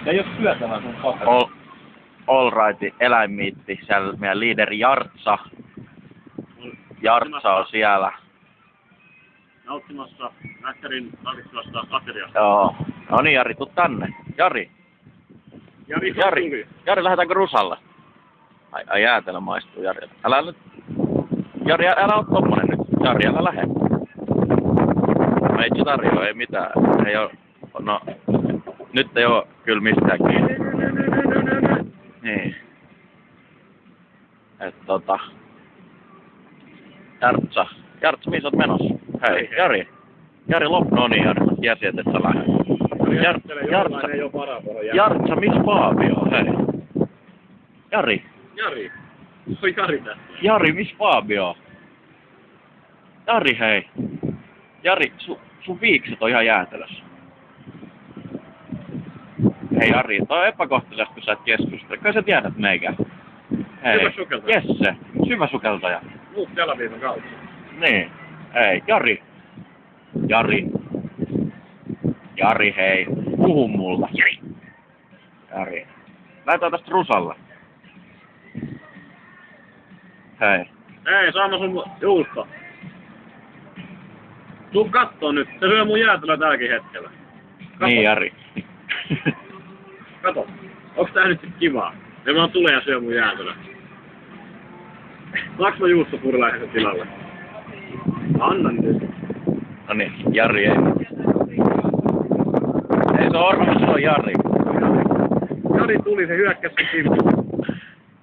Se ei oo syötävää sun pakka. All right, eläinmiitti. Siellä meidän liideri Jartsa. Jartsa on siellä. Nauttimassa Mäkkärin tarvitsevasta ateriasta. Joo. No niin, Jari, tuu tänne. Jari, lähdetäänkö Rusalle? Ai jäätelö maistuu Jari. Älä nyt... Jari, älä oo tommonen nyt. Jari, älä lähde. No ei tarjoa, ei mitään. Ei oo... No... Nyt ei oo kyllä mistään kiinni. Niin. Jartsa, missä oot menossa? Hei, Jari, loppu. No niin, Jari, mä tiesin, että sä lähdet. Jartsa, missä Paavi on? Hei. Jari. Se on Jari tässä. Jari, missä Paavi on? Jari, hei. Jari, sun viikset on ihan jäätelössä. Hei Jari, toi on epäkohtelias, kun sä et keskustele. Kai sä tiedät meikä. Hei. Syvä sukeltaja. Jesse, syvä sukeltaja. Muut jalaviivan kautta. Niin. Hei, Jari, hei. Puhu mulla. Jari. Lähetään tästä Rusalle. Hei. Hei, saama sun juusto. Tuu kattoo nyt. Se syö mun jäätelöä tälläkin hetkellä. Kato. Niin, Jari. Kato. Onks tää nyt sit kivaa? Ja mä tulee ja syö mun jäätelöä. Saaks mä juustopurilaisen tilalle? Anna nyt. No niin, Jari ei. Ei se on se on Jari. Jari tuli, se hyökkäsi sen kimpuun.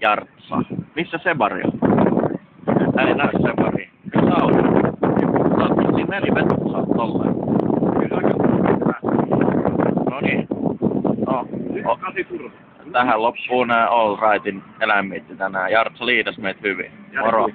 Jartsa. Missä Sebari on? Tää ei näy Sebari. Sä oot. Sä oot siinä nelimeträt, sä oot tolleen. No niin. No. Tähän loppuun All Rightin eläinmiitti tänään. Jartsa liidas meitä hyvin. Moro.